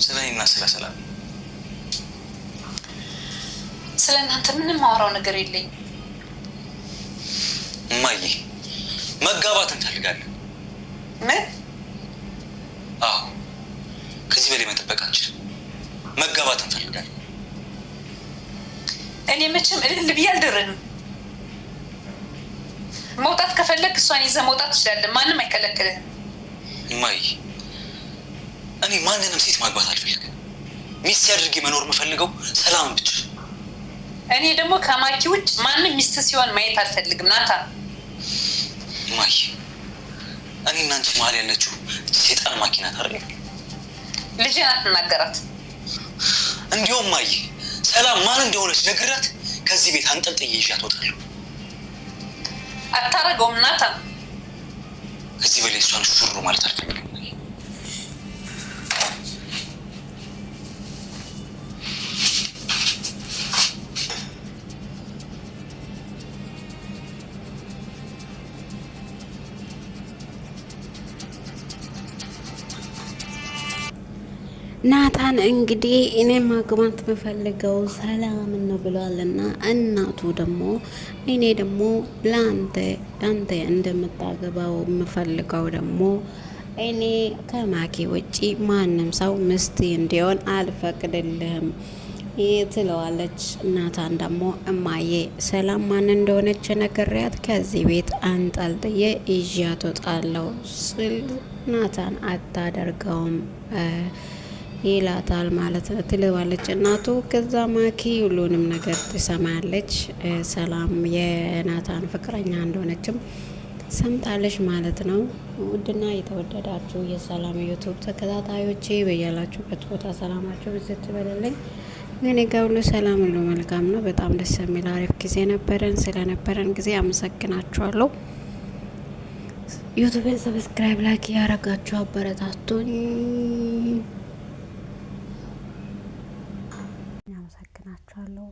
ስለኔና ስለ ሰላም ስለናንተ ምንም ማውራው ነገር የለኝ። እማዬ መጋባት እንፈልጋለን። ምን? አዎ ከዚህ በላይ መጠበቅ አንችልም። መጋባት እንፈልጋለን። እኔ መቼም እልል ብዬ አልደረንም። መውጣት ከፈለግ እሷን ይዘህ መውጣት ትችላለህ። ማንም አይከለክልህም። እማዬ እኔ ማንንም ሴት ማግባት አልፈልግም። ሚስት አድርጌ መኖር የምፈልገው ሰላምን ብቻ። እኔ ደግሞ ከማኪ ውጭ ማንም ሚስት ሲሆን ማየት አልፈልግም። ናታ እማዬ እኔና አንቺ መሀል ያለችው ሴጣን ማኪ ናት አይደል? ልጄን አትናገራት። እንዲሁም እማዬ ሰላም ማን እንደሆነች ነግራት ከዚህ ቤት አንጠልጥዬ ይዣት እወጣለሁ። አታረገውም ናታ። ከዚህ በላይ እሷን ሹሩ ማለት አልፈልግም። ናታን እንግዲህ እኔ ማግባት የምፈልገው ሰላምን ነው ብሏልና እናቱ ደግሞ እኔ ደግሞ ለአንተ እንደምታገባው የምፈልገው ደግሞ እኔ ከማኪ ውጪ ማንም ሰው ሚስት እንዲሆን አልፈቅድልህም ትለዋለች። ናታን ደግሞ እማዬ ሰላም ማን እንደሆነች ነግሬያት ከዚህ ቤት አንጠልጥዬ ይዣት እወጣለሁ ስል ናታን አታደርገውም ይላታል ማለት ነው ትለዋለች እናቱ። ከዛ ማኪ ሁሉንም ነገር ትሰማለች። ሰላም የናታን ፍቅረኛ እንደሆነችም ሰምታለች ማለት ነው። ውድና የተወደዳችሁ የሰላም ዩቱብ ተከታታዮቼ በያላችሁበት ቦታ ሰላማችሁ ብዝት ይበልልኝ። እኔ ጋር ሁሉ ሰላም ሁሉ መልካም ነው። በጣም ደስ የሚል አሪፍ ጊዜ ነበረን። ስለነበረን ጊዜ አመሰግናችኋለሁ። ዩቱብን ሰብስክራይብ ላይክ ያረጋችሁ አበረታቱኝ። አመሰግናችኋለሁ።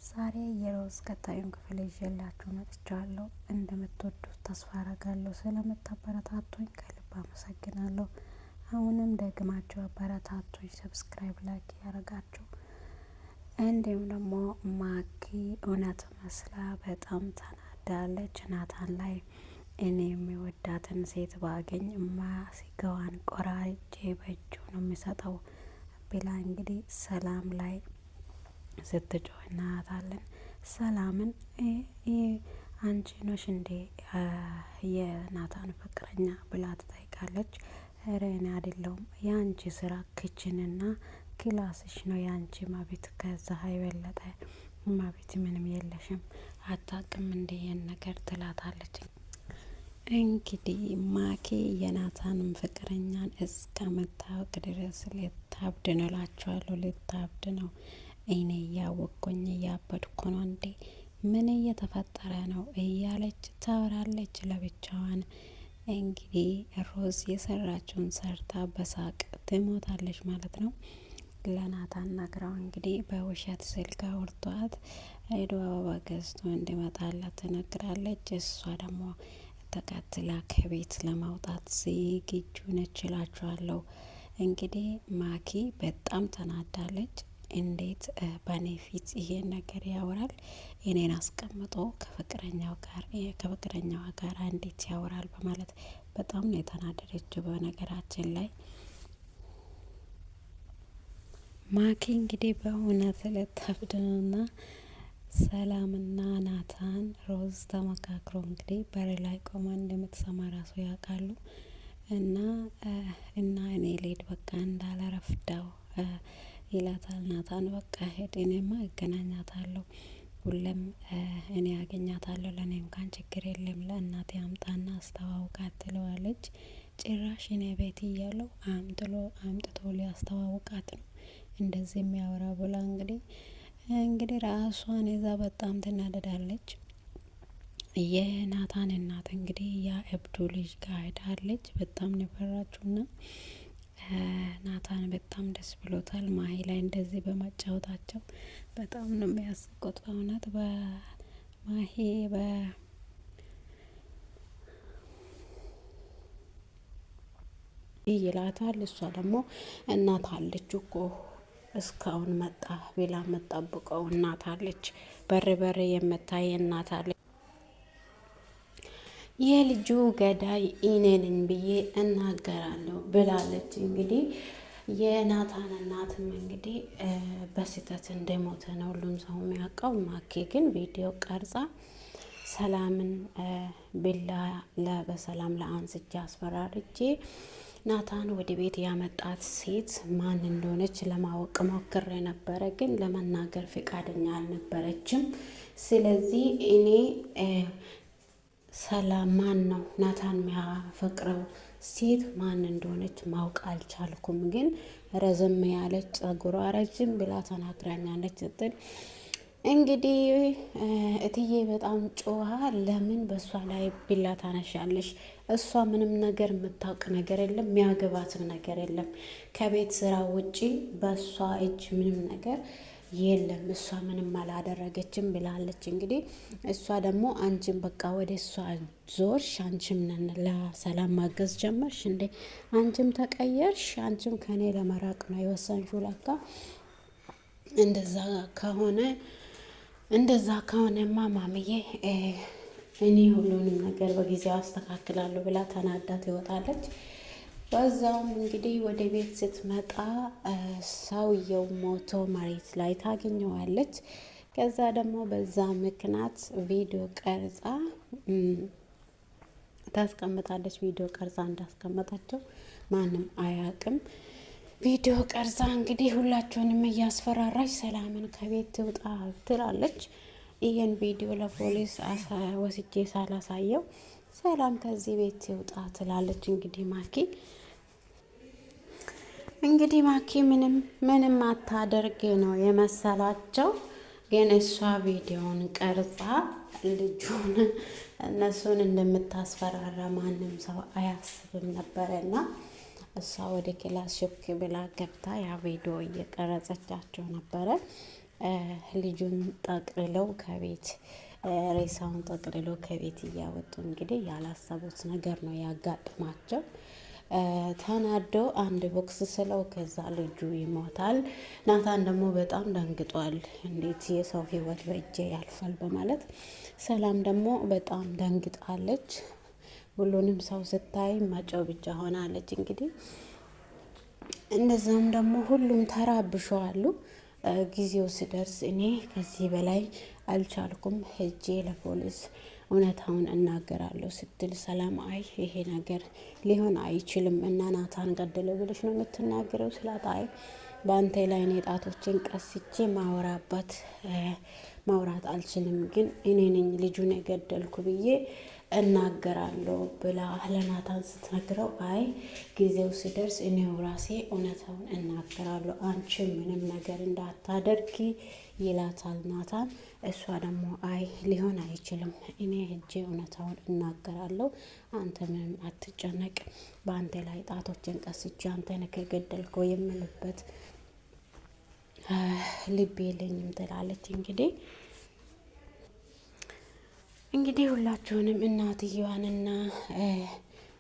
ዛሬ የሮዝ ቀጣዩን ክፍል ይዤላችሁ መጥቻለሁ። እንደምትወዱት ተስፋ አረጋለሁ። ስለምታበረታቱኝ ከልብ አመሰግናለሁ። አሁንም ደግማችሁ አበረታቱኝ። ሰብስክራይብ ላይክ ያረጋችሁ። እንዲሁም ደግሞ ማኪ እውነት መስላ በጣም ተናዳለች ናታን ላይ። እኔ የሚወዳትን ሴት ባገኝ ስጋዋን ቆራርጬ በእጁ ነው የሚሰጠው ብላ እንግዲህ ሰላም ላይ ስትጮህ እናያታለን። ሰላምን አንቺ ነሽ እንዴ የናታን ፍቅረኛ ብላ ትጠይቃለች። ኧረ እኔ አይደለሁም፣ የአንቺ ስራ ክችንና ክላስሽ ነው የአንቺ ማቤት፣ ከዛ የበለጠ ማቤት ምንም የለሽም፣ አታውቅም እንዴ ይሄን ነገር ትላታለች። እንግዲህ ማኪ የናታንም ፍቅረኛን እስከምታውቅ ድረስ ልታብድ ነው እላችኋለሁ። ልታብድ ነው። እኔ እያወቅኩኝ እያበድኩ ነው እንዴ ምን እየተፈጠረ ነው እያለች ታወራለች ለብቻዋን። እንግዲህ ሮዝ የሰራችውን ሰርታ በሳቅ ትሞታለች ማለት ነው። ለናታን ነግራው እንግዲህ በውሸት ስልክ አውርቷት ሄዶ አበባ ገዝቶ እንዲመጣላት ትነግራለች። እሷ ደግሞ ተከትላ ከቤት ለማውጣት ዝግጁ ነች እላችኋለሁ። እንግዲህ ማኪ በጣም ተናዳለች። እንዴት በእኔ ፊት ይሄን ነገር ያወራል? እኔን አስቀምጦ ከፍቅረኛዋ ጋር እንዴት ያወራል? በማለት በጣም ነው የተናደደችው። በነገራችን ላይ ማኪ እንግዲህ በእውነት ልታብድንና ሰላምና ናታን ሮዝ ተመካክሮ እንግዲህ በር ላይ ቆማ እንደምትሰማ ራሱ ያውቃሉ። እና እኔ ልሂድ በቃ እንዳላረፍዳው ይላታል ናታን። በቃ ሄድ፣ እኔማ እገናኛታለሁ፣ ሁሌም እኔ ያገኛታለሁ፣ ለእኔ እንኳን ችግር የለም፣ ለእናቴ አምጣና አስተዋውቃት ትለዋለች። ጭራሽ እኔ ቤት እያለው አምጥቶ ሊያስተዋውቃት ነው እንደዚህ የሚያወራ ብላ እንግዲህ ራሷን ይዛ በጣም ትናደዳለች። የናታን እናት እንግዲህ ያ እብዱ ልጅ ጋር ሄዳለች። በጣም ነበራችሁና ናታን በጣም ደስ ብሎታል። ማሂ ላይ እንደዚህ በመጫወታቸው በጣም ነው የሚያስቆጥ። በእውነት በማሂ ይላታል። እሷ ደግሞ እናት አለች እኮ እስካሁን መጣ ብላ የምጠብቀው እናት አለች፣ በር በር የምታይ እናት አለች። የልጁ ገዳይ እኔ ነኝ ብዬ እናገራለሁ ብላለች። እንግዲህ የናታን እናትም እንግዲህ በስህተት እንደሞተ ነው ሁሉም ሰው የሚያውቀው። ማኬ ግን ቪዲዮ ቀርጻ ሰላምን ቢላ በሰላም ለአንስቼ አስፈራርቼ ናታን ወደ ቤት ያመጣት ሴት ማን እንደሆነች ለማወቅ ሞክሬ ነበረ፣ ግን ለመናገር ፈቃደኛ አልነበረችም። ስለዚህ እኔ ሰላም ማን ነው ናታን የሚያፈቅረው ሴት ማን እንደሆነች ማወቅ አልቻልኩም፣ ግን ረዘም ያለች ጸጉሯ ረጅም ብላ ተናግራኛለች ስትል እንግዲህ እትዬ በጣም ጮሃ፣ ለምን በእሷ ላይ ቢላ ታነሻለሽ? እሷ ምንም ነገር የምታውቅ ነገር የለም፣ የሚያገባትም ነገር የለም። ከቤት ስራ ውጪ በእሷ እጅ ምንም ነገር የለም፣ እሷ ምንም አላደረገችም ብላለች። እንግዲህ እሷ ደግሞ አንቺም በቃ ወደ እሷ ዞርሽ፣ አንቺም ነን ለሰላም ማገዝ ጀመርሽ እንዴ? አንቺም ተቀየርሽ፣ አንቺም ከኔ ለመራቅ ነው የወሰንሽው ለካ። እንደዛ ከሆነማ ማምዬ እኔ ሁሉንም ነገር በጊዜው አስተካክላለሁ ብላ ተናዳ ትወጣለች። በዛውም እንግዲህ ወደ ቤት ስትመጣ ሰውየው ሞቶ መሬት ላይ ታገኘዋለች። ከዛ ደግሞ በዛ ምክንያት ቪዲዮ ቀርጻ ታስቀምጣለች። ቪዲዮ ቀርጻ እንዳስቀመጣቸው ማንም አያውቅም። ቪዲዮ ቀርጻ እንግዲህ ሁላቸውንም እያስፈራራች ሰላምን ከቤት ትውጣ ትላለች። ይህን ቪዲዮ ለፖሊስ ወስጄ ሳላሳየው ሰላም ከዚህ ቤት ትውጣ ትላለች። እንግዲህ ማኪ ምንም አታደርግ ነው የመሰላቸው፣ ግን እሷ ቪዲዮን ቀርጻ ልጁን እነሱን እንደምታስፈራራ ማንም ሰው አያስብም ነበረና እሷ ወደ ክላስ ሽክ ብላ ገብታ ያ ቪዲዮ እየቀረጸቻቸው ነበረ። ልጁን ጠቅልለው ከቤት ሬሳውን ጠቅልለው ከቤት እያወጡ እንግዲህ ያላሰቡት ነገር ነው ያጋጥማቸው። ተናዶ አንድ ቦክስ ስለው ከዛ ልጁ ይሞታል። ናታን ደግሞ በጣም ደንግጧል። እንዴት የሰው ሕይወት በእጄ ያልፋል በማለት ሰላም ደግሞ በጣም ደንግጣለች። ሁሉንም ሰው ስታይ ማጫው ብቻ ሆናለች። እንግዲህ እንደዛም ደግሞ ሁሉም ተራብሸዋሉ። ጊዜው ሲደርስ እኔ ከዚህ በላይ አልቻልኩም፣ ሄጄ ለፖሊስ እውነታውን እናገራለሁ ስትል ሰላም አይ ይሄ ነገር ሊሆን አይችልም እና ናታን ገደለው ብለሽ ነው የምትናገረው ስላት አይ በአንተ ላይ እኔ ጣቶችን ቀስቼ ማውራት አልችልም፣ ግን እኔ ነኝ ልጁን የገደልኩ ብዬ እናገራለሁ ብላ ለናታን ስትነግረው አይ ጊዜው ሲደርስ እኔው ራሴ እውነታውን እናገራለሁ፣ አንቺ ምንም ነገር እንዳታደርጊ ይላታል ናታን። እሷ ደግሞ አይ ሊሆን አይችልም፣ እኔ ሄጄ እውነታውን እናገራለሁ፣ አንተ ምንም አትጨነቅ፣ በአንተ ላይ ጣቶችን ቀስቼ አንተን ከገደልከው የምልበት ልብ የለኝም ትላለች። እንግዲህ ሁላችሁንም እናትየዋንና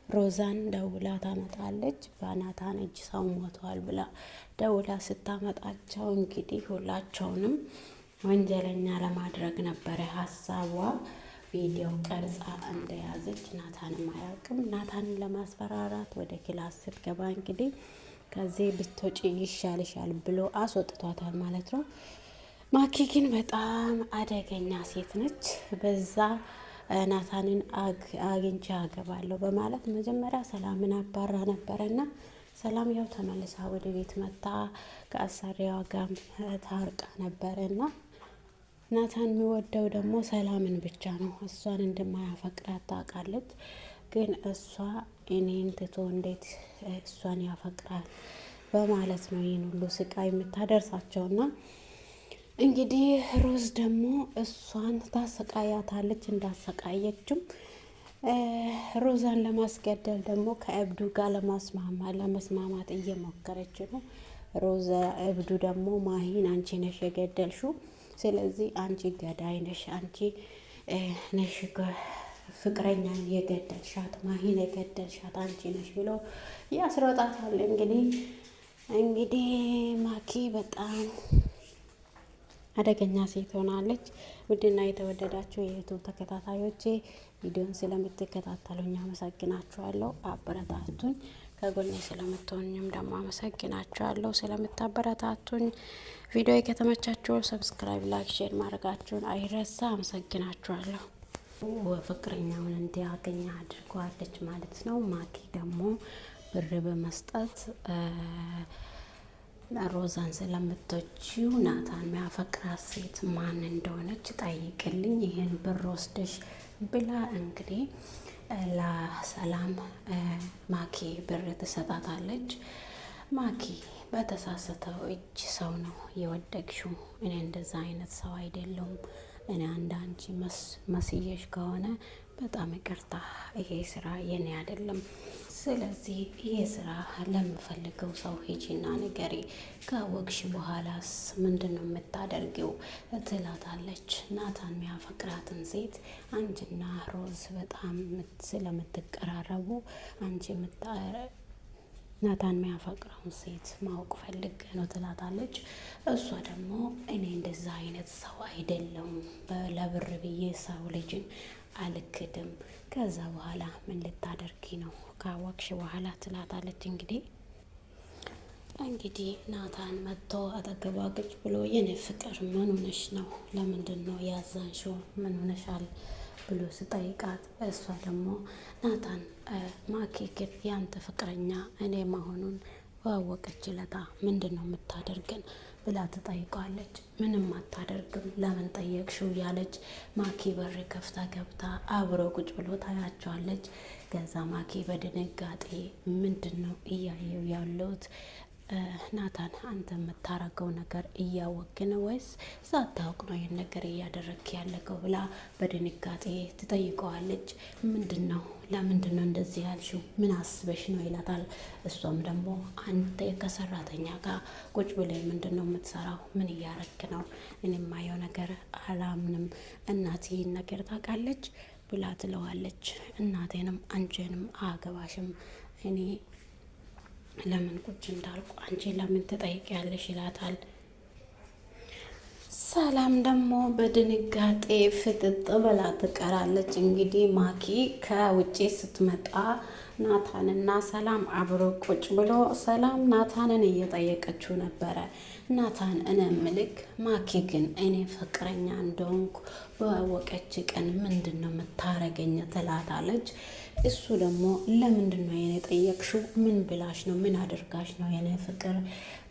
ሮዛን ደውላ ታመጣለች። በናታን እጅ ሰው ሞቷል ብላ ደውላ ስታመጣቸው እንግዲህ ሁላቸውንም ወንጀለኛ ለማድረግ ነበረ ሀሳቧ። ቪዲዮ ቀርጻ እንደያዘች ናታንም አያውቅም። ናታንን ለማስፈራራት ወደ ክላስ ስትገባ እንግዲህ ከዚህ ብትወጪ ይሻልሻል ብሎ አስወጥቷታል ማለት ነው። ማኪ ግን በጣም አደገኛ ሴት ነች። በዛ ናታንን አግኝቼ አገባለሁ በማለት መጀመሪያ ሰላምን አባራ ነበረና ሰላም ያው ተመልሳ ወደ ቤት መታ ከአሰሪዋ ጋር ታርቃ ነበረና ናታን የሚወደው ደግሞ ሰላምን ብቻ ነው። እሷን እንደማያፈቅራት ታውቃለች። ግን እሷ እኔን ትቶ እንዴት እሷን ያፈቅራል በማለት ነው ይህን ሁሉ ስቃይ የምታደርሳቸውና እንግዲህ ሮዝ ደግሞ እሷን ታሰቃያታለች። እንዳሰቃየችም ሮዛን ለማስገደል ደግሞ ከእብዱ ጋር ለመስማማት እየሞከረች ነው። ሮዛ እብዱ ደግሞ ማሂን አንቺ ነሽ የገደልሽው፣ ስለዚህ አንቺ ገዳይ ነሽ፣ አንቺ ነሽ ፍቅረኛን የገደልሻት ማሂን የገደልሻት አንቺ ነሽ ብሎ ያስሮጣታል። እንግዲህ ማኪ በጣም አደገኛ ሴት ሆናለች። ውድና የተወደዳችሁ የዩቱብ ተከታታዮቼ ቪዲዮን ስለምትከታተሉኝ አመሰግናችኋለሁ። አበረታቱኝ። ከጎኔ ስለምትሆኑኝም ደግሞ አመሰግናችኋለሁ። ስለምታበረታቱኝ ቪዲዮ ከተመቻችሁ ሰብስክራይብ፣ ላይክ፣ ሼር ማድረጋችሁን አይረሳ። አመሰግናችኋለሁ። ፍቅረኛውን እንዲያገኝ አድርጓለች ማለት ነው። ማኪ ደግሞ ብር በመስጠት ሮዛን ስለምትወጂው ናታን የሚያፈቅራት ሴት ማን እንደሆነች ጠይቅልኝ ይህን ብር ወስደሽ ብላ እንግዲህ ለሰላም ማኪ ብር ትሰጣታለች። ማኪ በተሳሰተው እጅ ሰው ነው የወደቅሽው። እኔ እንደዛ አይነት ሰው አይደለሁም። እኔ አንዳንቺ መስየሽ ከሆነ በጣም ይቅርታ፣ ይሄ ስራ የኔ አይደለም። ስለዚህ ይሄ ስራ ለምፈልገው ሰው ሂጂና ንገሪ፣ ካወቅሽ በኋላስ ምንድን ነው የምታደርጊው ትላታለች። ናታን የሚያፈቅራትን ሴት አንቺና ሮዝ በጣም ስለምትቀራረቡ አንቺ ናታን የሚያፈቅረውን ሴት ማወቅ ፈልግ ነው ትላታለች። እሷ ደግሞ እኔ እንደዛ አይነት ሰው አይደለሁም፣ ለብር ብዬ ሰው ልጅን አልክድም። ከዛ በኋላ ምን ልታደርጊ ነው ካወቅሽ በኋላ ትላታለች። እንግዲህ ናታን መጥቶ አጠገቧ ቁጭ ብሎ የኔ ፍቅር ምን ሆነሽ ነው? ለምንድን ነው ያዛንሽው? ምን ሆነሻል ብሎ ስጠይቃት እሷ ደግሞ ናታን ማኪ ግን ያንተ ፍቅረኛ እኔ መሆኑን ባወቀች ለታ ምንድን ነው የምታደርገን ብላ ትጠይቀዋለች። ምንም አታደርግም፣ ለምን ጠየቅሽው ያለች ማኪ በር ከፍታ ገብታ አብሮ ቁጭ ብሎ ታያቸዋለች። ከዛ ማኪ በድንጋጤ ምንድን ነው እያየው ያለሁት ናታን አንተ የምታረገው ነገር እያወቅ ነው ወይስ ሳታውቅ ነው ይህን ነገር እያደረግክ ያለከው ብላ በድንጋጤ ትጠይቀዋለች። ምንድን ነው ለምንድን ነው እንደዚህ ያልሽው? ምን አስበሽ ነው ይላታል። እሷም ደግሞ አንተ ከሰራተኛ ጋር ቁጭ ብለህ ምንድን ነው የምትሰራው? ምን እያረክ ነው? እኔ የማየው ነገር አላምንም። እናቴ ይህን ነገር ታውቃለች ብላ ትለዋለች። እናቴንም አንቺንም አያገባሽም። እኔ ለምን ቁጭ እንዳልኩ አንቺ ለምን ትጠይቂያለሽ ይላታል። ሰላም ደግሞ በድንጋጤ ፍጥጥ ብላ ትቀራለች። እንግዲህ ማኪ ከውጭ ስትመጣ ናታንና ሰላም አብሮ ቁጭ ብሎ ሰላም ናታንን እየጠየቀችው ነበረ። ናታን እኔ ምልክ ማኪ ግን እኔ ፍቅረኛ እንደሆንኩ በወቀች ቀን ምንድን ነው የምታረገኝ ትላታለች። እሱ ደግሞ ለምንድን ነው የኔ ጠየቅሽው? ምን ብላሽ ነው? ምን አድርጋሽ ነው የኔ ፍቅር?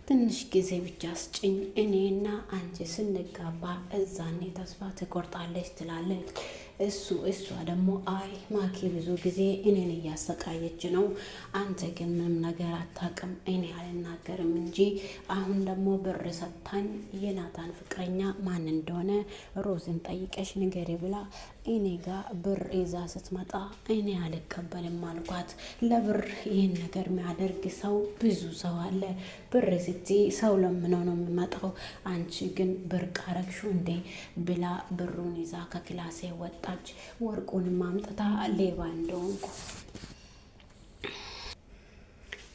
ትንሽ ጊዜ ብቻ ስጭኝ፣ እኔና አንቺ ስንጋባ እዛኔ ተስፋ ትቆርጣለች ትላለች። እሷ ደግሞ አይ ማኪ ብዙ ጊዜ እኔን እያሰቃየች ነው፣ አንተ ግን ምንም ነገር አታውቅም፣ እኔ አልናገርም እንጂ አሁን ደግሞ ብር ሰጥታኝ የናታን ፍቅረኛ ማን እንደሆነ ሮዝን ጠይቀሽ ንገሪ ብላ እኔ ጋር ብር ይዛ ስትመጣ እኔ አልቀበልም አልኳት። ለብር ይህን ነገር የሚያደርግ ሰው ብዙ ሰው አለ። ብር ስቲ ሰው ለምነው ነው የሚመጣው። አንቺ ግን ብር ቃረግሹ እንዴ ብላ ብሩን ይዛ ከክላሴ ወጣች። ወርቁንም አምጥታ ሌባ እንደሆንኩ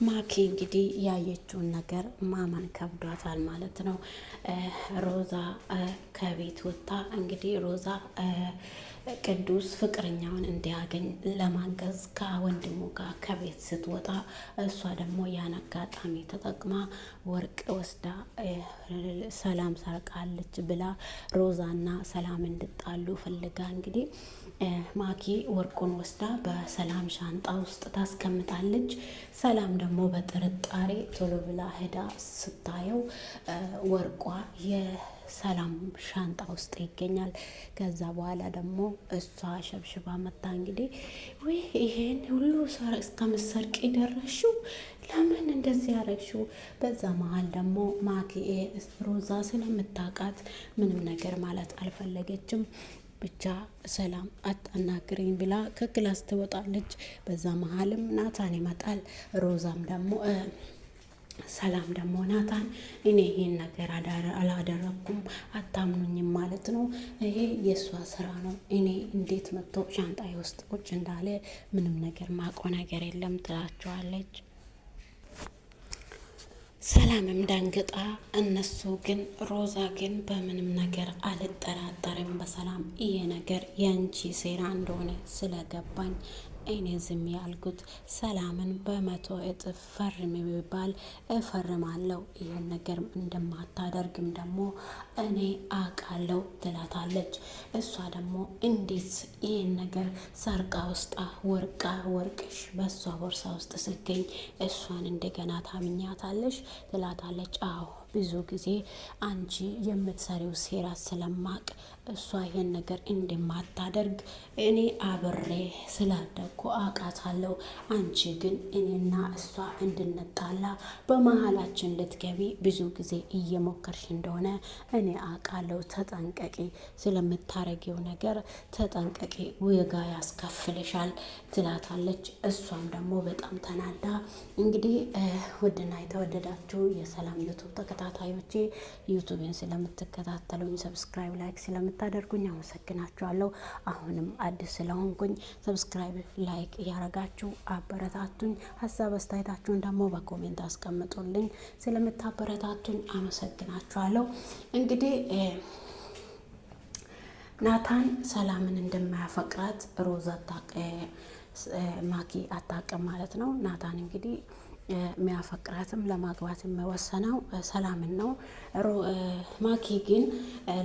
ማኪ እንግዲህ ያየችውን ነገር ማመን ከብዷታል ማለት ነው። ሮዛ ከቤት ወጣ እንግዲህ ሮዛ ቅዱስ ፍቅረኛውን እንዲያገኝ ለማገዝ ከወንድሙ ጋር ከቤት ስትወጣ እሷ ደግሞ ያን አጋጣሚ ተጠቅማ ወርቅ ወስዳ ሰላም ሰርቃለች ብላ ሮዛና ሰላም እንድጣሉ ፈልጋ እንግዲህ ማኪ ወርቁን ወስዳ በሰላም ሻንጣ ውስጥ ታስቀምጣለች። ሰላም ደግሞ በጥርጣሬ ቶሎ ብላ ሄዳ ስታየው ወርቋ የሰላም ሻንጣ ውስጥ ይገኛል። ከዛ በኋላ ደግሞ እሷ ሸብሽባ መታ እንግዲህ ወይ ይሄን ሁሉ እስከምትሰርቂ ደረሽው? ለምን እንደዚህ ያረግሽው? በዛ መሀል ደግሞ ማኪ ሮዛ ስለምታውቃት ምንም ነገር ማለት አልፈለገችም። ብቻ ሰላም አታናግረኝ ብላ ከክላስ ትወጣለች። በዛ መሀልም ናታን ይመጣል። ሮዛም ደግሞ ሰላም ደግሞ ናታን እኔ ይሄን ነገር አላደረኩም አታምኑኝም ማለት ነው። ይሄ የእሷ ስራ ነው። እኔ እንዴት መጥቶ ሻንጣዬ ውስጥ ቁጭ እንዳለ ምንም ነገር ማቆ ነገር የለም ትላቸዋለች። ሰላምም ደንግጣ እነሱ ግን ሮዛ ግን በምንም ነገር አልጠራጠርም በሰላም ይሄ ነገር የአንቺ ሴራ እንደሆነ ስለገባኝ እኔ ዝም ያልኩት ሰላምን በ100 እጥፍ ፈርም የሚባል እፈርማለሁ። ይህን ነገር እንደማታደርግም ደግሞ እኔ አውቃለሁ ትላታለች። እሷ ደግሞ እንዴት ይህን ነገር ሰርቃ ውስጣ ወርቅሽ በእሷ ቦርሳ ውስጥ ስገኝ እሷን እንደገና ታምኛታለሽ ትላታለች። አዎ ብዙ ጊዜ አንቺ የምትሰሪው ሴራ ስለማቅ እሷ ይሄን ነገር እንደማታደርግ እኔ አብሬ ስላደግኩ አውቃታለሁ። አንቺ ግን እኔና እሷ እንድንጣላ በመሀላችን ልትገቢ ብዙ ጊዜ እየሞከርሽ እንደሆነ እኔ አውቃለሁ። ተጠንቀቂ፣ ስለምታረጊው ነገር ተጠንቀቂ፣ ዋጋ ያስከፍልሻል ትላታለች። እሷም ደግሞ በጣም ተናዳ እንግዲህ ውድና የተወደዳችሁ የሰላም ዩቱብ ተከታታዮቼ ዩቱብን ስለምትከታተሉኝ ሰብስክራይብ፣ ላይክ ስለምታደርጉኝ አመሰግናችኋለሁ። አሁንም አዲስ ስለሆንኩኝ ሰብስክራይብ፣ ላይክ እያረጋችሁ አበረታቱኝ። ሀሳብ አስተያየታችሁን ደግሞ በኮሜንት አስቀምጡልኝ። ስለምታበረታቱኝ አመሰግናችኋለሁ። እንግዲህ ናታን ሰላምን እንደማያፈቅራት ሮዛ ማኪ አታውቅም ማለት ነው። ናታን እንግዲህ የሚያፈቅራትም ለማግባት የሚወሰነው ሰላምን ነው። ማኪ ግን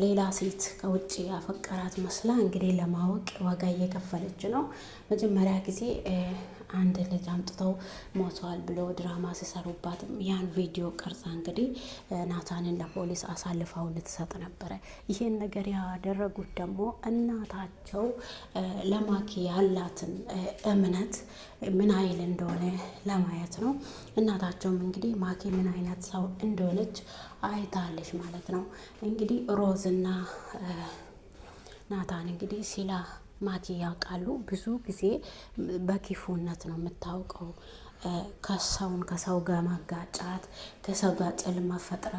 ሌላ ሴት ከውጭ ያፈቀራት መስላ እንግዲህ ለማወቅ ዋጋ እየከፈለች ነው። መጀመሪያ ጊዜ አንድ ልጅ አምጥተው ሞተዋል ብሎ ድራማ ሲሰሩባትም ያን ቪዲዮ ቀርጻ እንግዲህ ናታንን ለፖሊስ አሳልፈው ልትሰጥ ነበረ። ይሄን ነገር ያደረጉት ደግሞ እናታቸው ለማኪ ያላትን እምነት ምን አይል እንደሆነ ለማየት ነው። እናታቸውም እንግዲህ ማኪ ምን አይነት ሰው እንደሆነች አይታለች ማለት ነው። እንግዲህ ሮዝና ናታን እንግዲህ ሲላ ማኪ ያውቃሉ። ብዙ ጊዜ በክፉነት ነው የምታውቀው። ከሰው ጋር ማጋጫት፣ ከሰው ጋር ጥል መፈጠር፣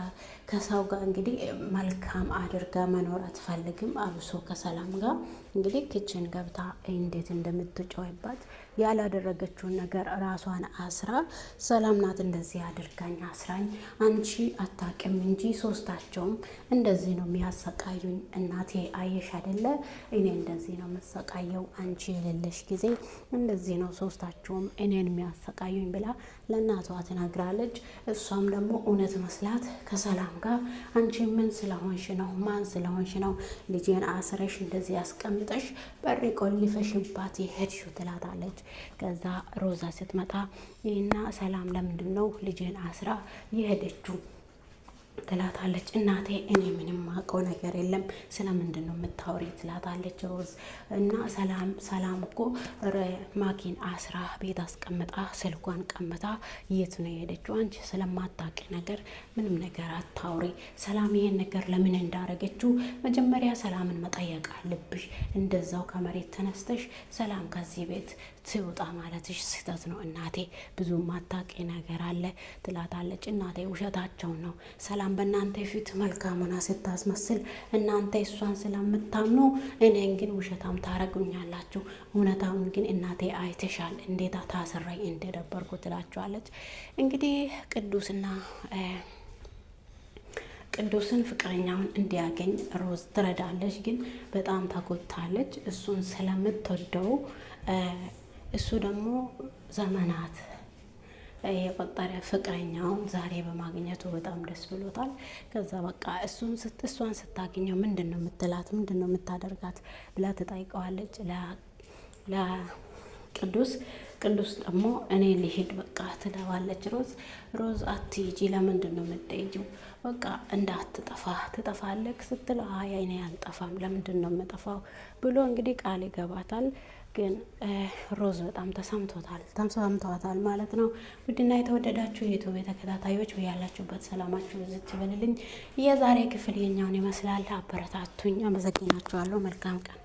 ከሰው ጋር እንግዲህ መልካም አድርጋ መኖር አትፈልግም። አብሶ ከሰላም ጋር እንግዲህ ክችን ገብታ እንዴት እንደምትጮይባት ያላደረገችውን ነገር ራሷን አስራ ሰላም ናት እንደዚህ አድርጋኝ አስራኝ አንቺ አታውቂም እንጂ ሶስታቸውም እንደዚህ ነው የሚያሰቃዩኝ። እናቴ አየሽ አይደለ እኔ እንደዚህ ነው የምሰቃየው፣ አንቺ የሌለሽ ጊዜ እንደዚህ ነው ሶስታቸውም እኔን የሚያሰቃዩኝ ብላ ለእናቷ ትነግራለች። እሷም ደግሞ እውነት መስላት ከሰላም ጋር አንቺ ምን ስለሆንሽ ነው ማን ስለሆንሽ ነው ልጄን አስረሽ እንደዚህ ያስቀምጠሽ በሪ ቆልፈሽባት የሄድሽው ትላታለች። ከዛ ሮዛ ስትመጣ ይህና ሰላም ለምንድን ነው ልጄን አስራ የሄደችው ትላታለች። እናቴ እኔ ምንም ማውቀው ነገር የለም ስለምንድን ነው የምታወሪ ትላታለች ሮዝ። እና ሰላም እኮ ማኪን አስራ ቤት አስቀምጣ ስልኳን ቀምታ የት ነው የሄደችው? አንቺ ስለማታውቂ ነገር ምንም ነገር አታውሪ። ሰላም ይሄን ነገር ለምን እንዳረገችው መጀመሪያ ሰላምን መጠየቅ አለብሽ። እንደዛው ከመሬት ተነስተሽ ሰላም ከዚህ ቤት ትውጣ ማለትሽ ስህተት ነው እናቴ፣ ብዙ ማታውቂ ነገር አለ ትላታለች። እናቴ ውሸታቸው ነው ሰላም በእናንተ ፊት መልካሙና ስታስመስል እናንተ እሷን ስለምታምኑ እኔን ግን ውሸታም ታረጉኛላችሁ። እውነታውን ግን እናቴ አይተሻል እንዴት ታሰራኝ እንደነበርኩ ትላቸዋለች። እንግዲህ ቅዱስን ፍቅረኛውን እንዲያገኝ ሮዝ ትረዳለች። ግን በጣም ተጎድታለች። እሱን ስለምትወደው እሱ ደግሞ ዘመናት የቆጠረ ፍቅረኛውን ዛሬ በማግኘቱ በጣም ደስ ብሎታል። ከዛ በቃ እሷን ስታገኘው ምንድን ነው የምትላት ምንድን ነው የምታደርጋት ብላ ትጠይቀዋለች ቅዱስ ደግሞ እኔ ልሂድ በቃ ትለዋለች ሮዝ አትሂጂ ለምንድን ነው የምትሄጂው? በቃ እንዳትጠፋ ትጠፋለህ ስትለው አይ እኔ አልጠፋም ለምንድን ነው የምጠፋው ብሎ እንግዲህ ቃል ይገባታል። ግን ሮዝ በጣም ተሰምቷታል ማለት ነው። ውድና የተወደዳችሁ የዩቲዩብ ተከታታዮች ያላችሁበት ሰላማችሁ ብዝት ይበልልኝ። የዛሬ ክፍል የኛውን ይመስላል። አበረታቱኝ። አመሰግናችኋለሁ። መልካም ቀን